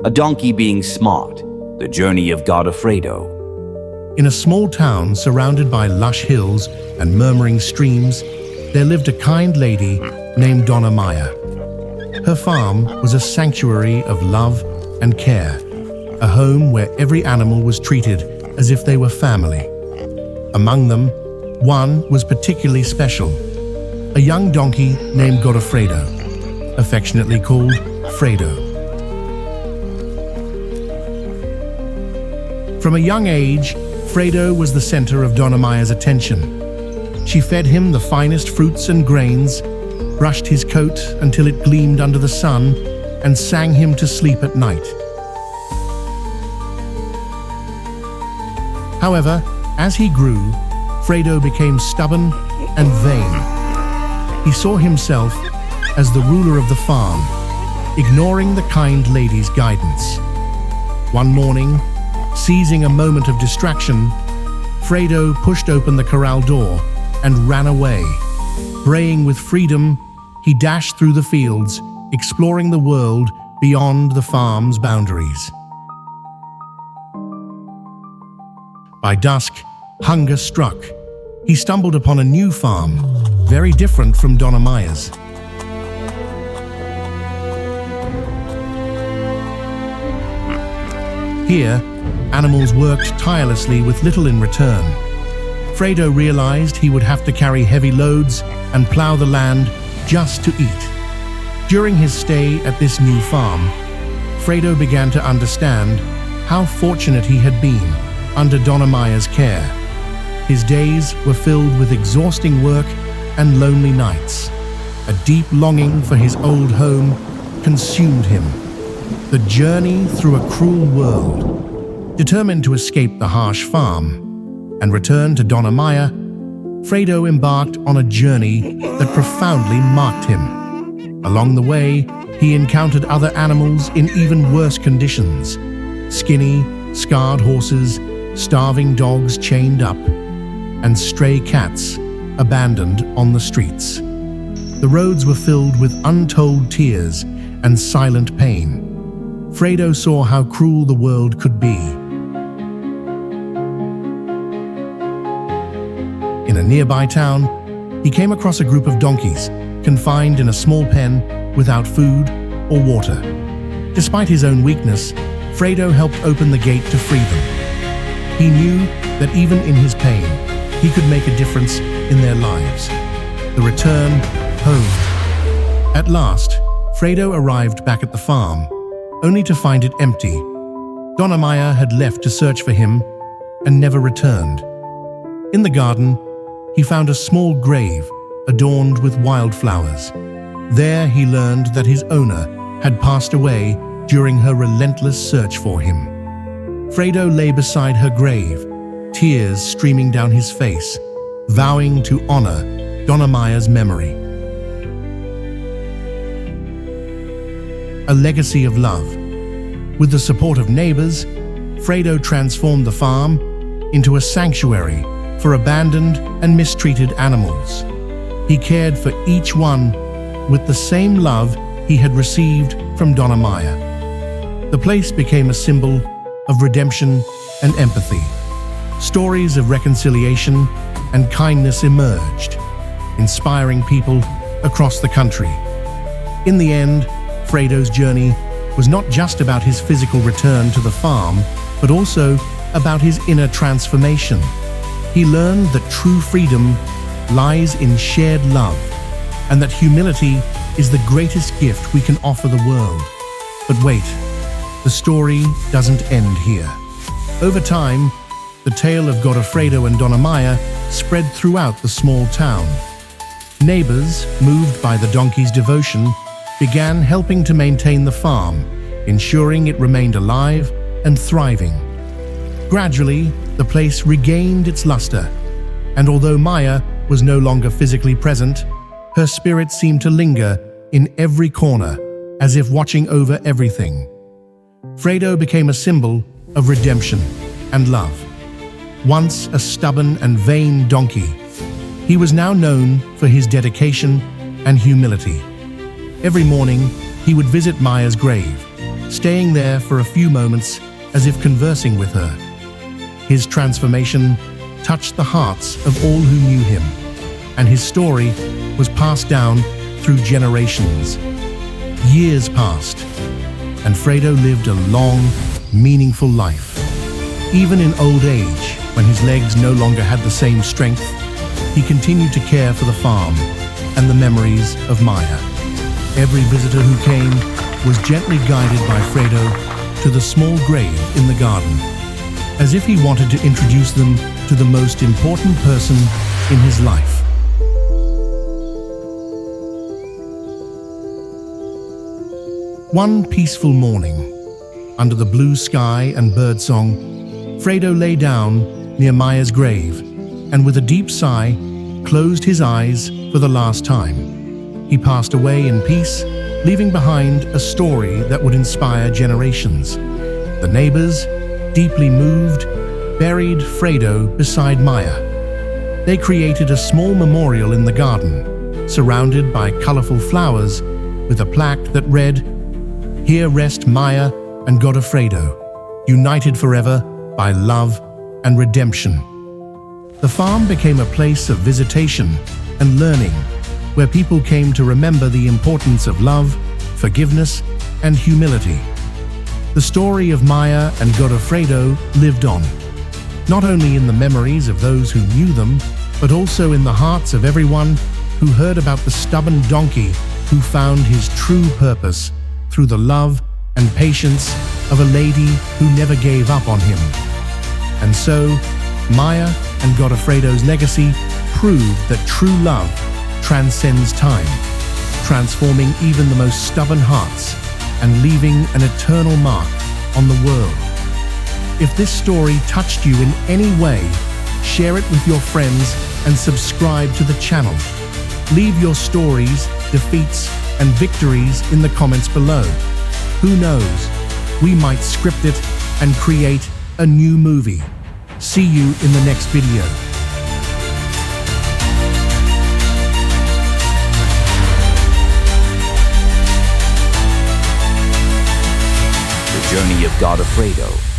A donkey being smart, the journey of Godofredo. In a small town surrounded by lush hills and murmuring streams, there lived a kind lady named Dona Maya. Her farm was a sanctuary of love and care, a home where every animal was treated as if they were family. Among them, one was particularly special, a young donkey named Godofredo, affectionately called Fredo. From a young age, Fredo was the center of Dona Maya's attention. She fed him the finest fruits and grains, brushed his coat until it gleamed under the sun, and sang him to sleep at night. However, as he grew, Fredo became stubborn and vain. He saw himself as the ruler of the farm, ignoring the kind lady's guidance. One morning, seizing a moment of distraction, Fredo pushed open the corral door and ran away. Braying with freedom, he dashed through the fields, exploring the world beyond the farm's boundaries. By dusk, hunger struck. He stumbled upon a new farm, very different from Dona Maya's. Here, animals worked tirelessly with little in return. Fredo realized he would have to carry heavy loads and plow the land just to eat. During his stay at this new farm, Fredo began to understand how fortunate he had been under Dona Maya's care. His days were filled with exhausting work and lonely nights. A deep longing for his old home consumed him. The journey through a cruel world. Determined to escape the harsh farm and return to Dona Maya, Fredo embarked on a journey that profoundly marked him. Along the way, he encountered other animals in even worse conditions. Skinny, scarred horses, starving dogs chained up, and stray cats abandoned on the streets. The roads were filled with untold tears and silent pain. Fredo saw how cruel the world could be. In a nearby town, he came across a group of donkeys, confined in a small pen without food or water. Despite his own weakness, Fredo helped open the gate to free them. He knew that even in his pain, he could make a difference in their lives. The return home. At last, Fredo arrived back at the farm, only to find it empty. Dona Maya had left to search for him and never returned. In the garden, he found a small grave adorned with wildflowers. There he learned that his owner had passed away during her relentless search for him. Fredo lay beside her grave, tears streaming down his face, vowing to honor Dona Maya's memory. A legacy of love. With the support of neighbors, Fredo transformed the farm into a sanctuary for abandoned and mistreated animals. He cared for each one with the same love he had received from Dona Maya. The place became a symbol of redemption and empathy. Stories of reconciliation and kindness emerged, inspiring people across the country. In the end, Fredo's journey was not just about his physical return to the farm, but also about his inner transformation. He learned that true freedom lies in shared love, and that humility is the greatest gift we can offer the world. But wait, the story doesn't end here. Over time, the tale of Godofredo and Dona Maya spread throughout the small town. Neighbors, moved by the donkey's devotion, began helping to maintain the farm, ensuring it remained alive and thriving. Gradually, the place regained its luster, and although Maya was no longer physically present, her spirit seemed to linger in every corner, as if watching over everything. Fredo became a symbol of redemption and love. Once a stubborn and vain donkey, he was now known for his dedication and humility. Every morning, he would visit Maya's grave, staying there for a few moments as if conversing with her. His transformation touched the hearts of all who knew him, and his story was passed down through generations. Years passed, and Fredo lived a long, meaningful life. Even in old age, when his legs no longer had the same strength, he continued to care for the farm and the memories of Maya. Every visitor who came was gently guided by Fredo to the small grave in the garden, as if he wanted to introduce them to the most important person in his life. One peaceful morning, under the blue sky and birdsong, Fredo lay down near Maya's grave and with a deep sigh closed his eyes for the last time. He passed away in peace, leaving behind a story that would inspire generations. The neighbors, deeply moved, buried Fredo beside Maya. They created a small memorial in the garden, surrounded by colorful flowers, with a plaque that read, "Here rest Maya and Godofredo, united forever by love and redemption." The farm became a place of visitation and learning, where people came to remember the importance of love, forgiveness, and humility. The story of Maya and Godofredo lived on, not only in the memories of those who knew them, but also in the hearts of everyone who heard about the stubborn donkey who found his true purpose through the love and patience of a lady who never gave up on him. And so, Maya and Godofredo's legacy proved that true love transcends time, transforming even the most stubborn hearts and leaving an eternal mark on the world. If this story touched you in any way, share it with your friends and subscribe to the channel. Leave your stories, defeats, and victories in the comments below. Who knows, we might script it and create a new movie. See you in the next video. The Journey of Godofredo.